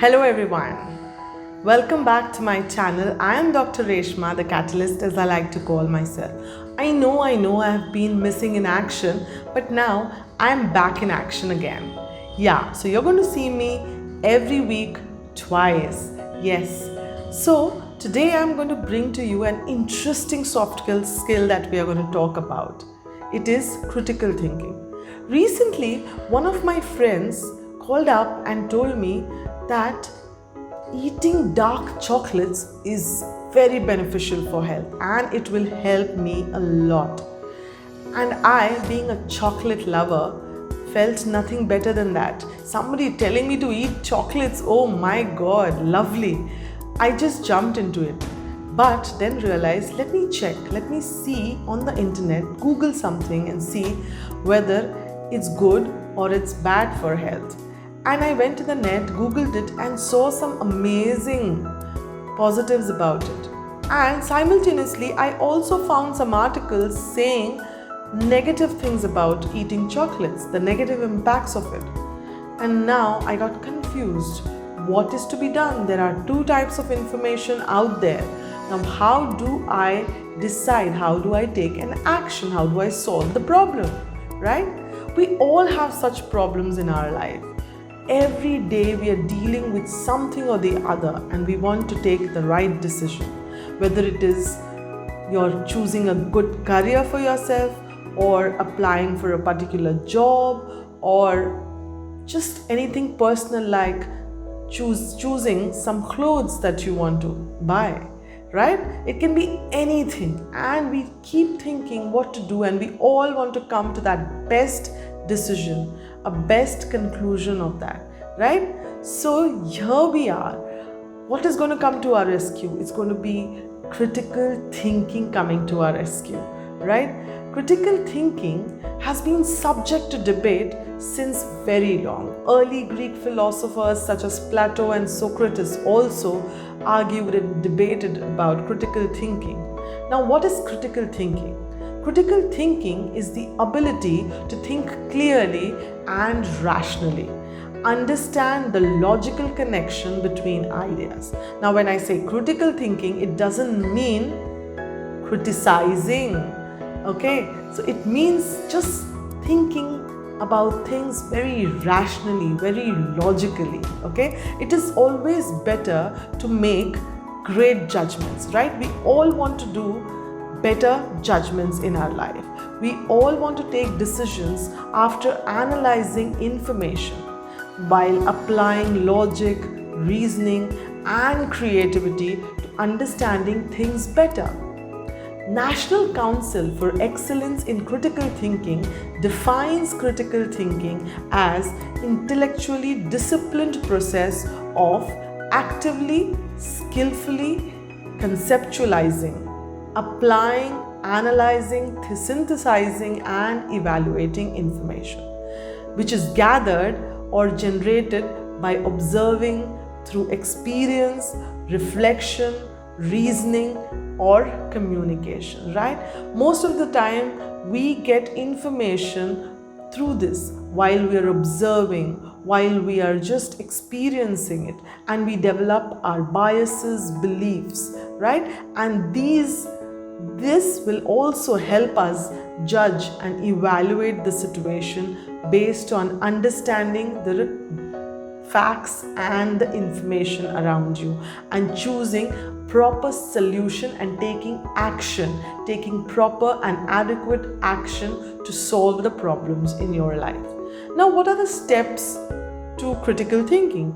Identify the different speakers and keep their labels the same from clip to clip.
Speaker 1: Hello everyone. Welcome back to my channel. I am Dr. Reshma, the catalyst as I like to call myself. I know I have been missing in action, but now I am back in action again. Yeah, so you're going to see me every week twice. Yes. So today I'm going to bring to you an interesting soft skill that we are going to talk about. It is critical thinking. Recently, one of my friends called up and told me that eating dark chocolates is very beneficial for health and it will help me a lot. And I, being a chocolate lover, felt nothing better than that. Somebody telling me to eat chocolates, oh my god, lovely. I just jumped into it. But then realized, let me check, let me see on the internet, Google something and see whether it's good or it's bad for health. And I went to the net, Googled it and saw some amazing positives about it. And simultaneously, I also found some articles saying negative things about eating chocolates, the negative impacts of it. And now I got confused. What is to be done? There are two types of information out there. Now, how do I decide? How do I take an action? How do I solve the problem? Right? We all have such problems in our life. Every day we are dealing with something or the other and we want to take the right decision. Whether it is you're choosing a good career for yourself or applying for a particular job or just anything personal like choosing some clothes that you want to buy, right? It can be anything and we keep thinking what to do and we all want to come to that best decision, a best conclusion of that, right? So here we are. What is going to come to our rescue? It's going to be critical thinking coming to our rescue, right? Critical thinking has been subject to debate since very long. Early Greek philosophers such as Plato and Socrates also argued and debated about critical thinking. Now, what is critical thinking? Critical thinking is the ability to think clearly and rationally, understand the logical connection between ideas. Now, when I say critical thinking, it doesn't mean criticizing, okay? So it means just thinking about things very rationally, very logically, okay? It is always better to make great judgments, right? We all want to do better judgments in our life. We all want to take decisions after analyzing information while applying logic, reasoning, and creativity to understanding things better. National Council for Excellence in Critical Thinking defines critical thinking as intellectually disciplined process of actively, skillfully conceptualizing, applying, analyzing, synthesizing, and evaluating information, which is gathered or generated by observing through experience, reflection, reasoning, or communication, right? Most of the time, we get information through this while we are observing, while we are just experiencing it, and we develop our biases, beliefs, right? And this will also help us judge and evaluate the situation based on understanding the facts and the information around you and choosing proper solution and taking action, taking proper and adequate action to solve the problems in your life. Now, what are the steps to critical thinking?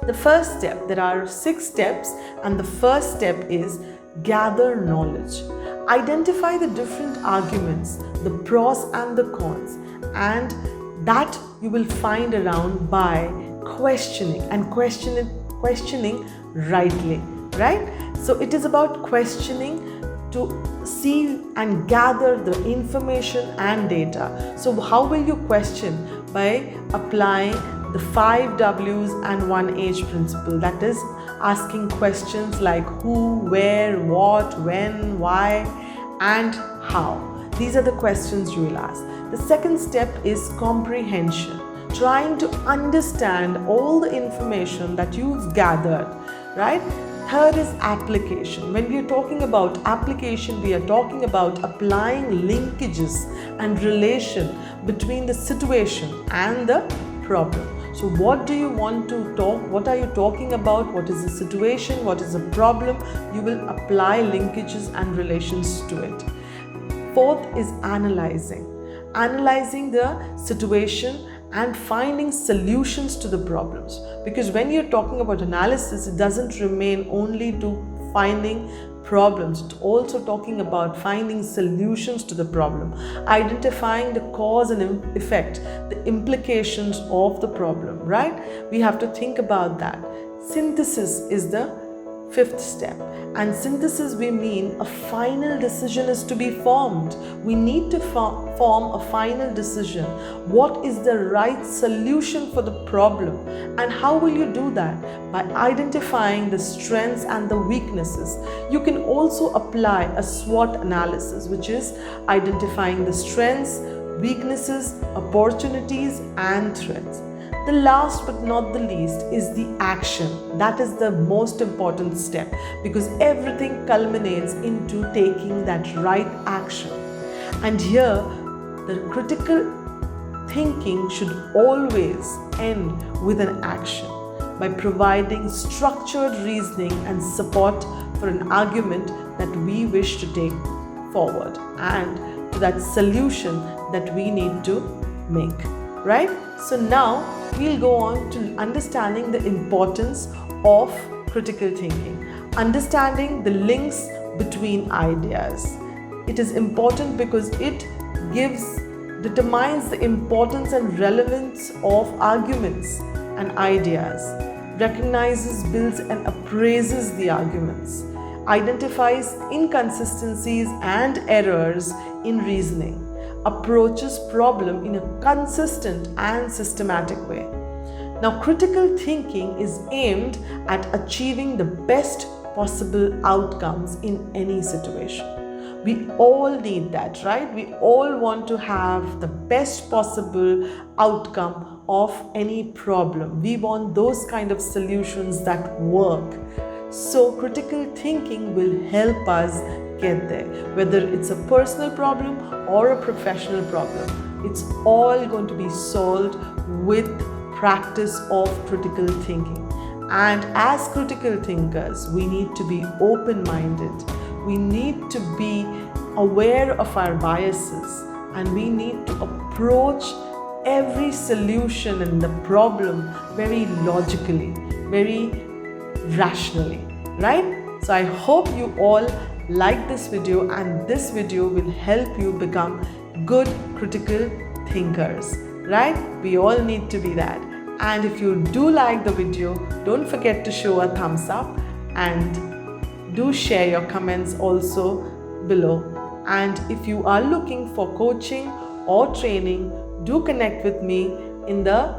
Speaker 1: The first step, there are 6 steps, and the first step is gather knowledge. Identify the different arguments, the pros and the cons, and that you will find around by questioning and questioning rightly, right? So it is about questioning to see and gather the information and data. So how will you question? By applying the 5 W's and 1 H principle, that is asking questions like who, where, what, when, why, and how. These are the questions you will ask. The second step is comprehension. trying to understand all the information that you've gathered, right? Third is application. When we are talking about application, we are talking about applying linkages and relation between the situation and the problem. So what do you want to talk? What are you talking about? What is the situation? What is the problem? You will apply linkages and relations to it. Fourth is analyzing. Analyzing the situation and finding solutions to the problems. Because when you're talking about analysis, it doesn't remain only to finding problems. It's also talking about finding solutions to the problem, identifying the cause and effect, the implications of the problem, right? We have to think about that. Synthesis is the fifth step. And synthesis, we mean a final decision is to be formed. We need to form a final decision. What is the right solution for the problem? And how will you do that? By identifying the strengths and the weaknesses. You can also apply a SWOT analysis, which is identifying the strengths, weaknesses, opportunities, and threats. The last but not the least is the action. That is the most important step, because everything culminates into taking that right action. And here, the critical thinking should always end with an action by providing structured reasoning and support for an argument that we wish to take forward and to that solution that we need to make, right? So now we'll go on to understanding the importance of critical thinking, understanding the links between ideas. It is important because it determines the importance and relevance of arguments and ideas, recognizes, builds, and appraises the arguments, identifies inconsistencies and errors in reasoning, approaches problem in a consistent and systematic way. Now, critical thinking is aimed at achieving the best possible outcomes in any situation. We all need that, right? We all want to have the best possible outcome of any problem. We want those kind of solutions that work. So critical thinking will help us get there, whether it's a personal problem or a professional problem. It's all going to be solved with practice of critical thinking. And as critical thinkers, we need to be open-minded. We need to be aware of our biases, and we need to approach every solution and the problem very logically, very rationally, right? So I hope you all like this video, and this video will help you become good critical thinkers, right? We all need to be that. And if you do like the video, don't forget to show a thumbs up and do share your comments also below. And if you are looking for coaching or training, do connect with me in the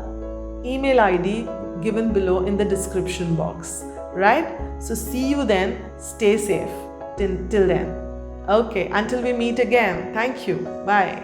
Speaker 1: email ID given below in the description box, right? So see you then. Stay safe till then. Okay, until we meet again. Thank you. Bye.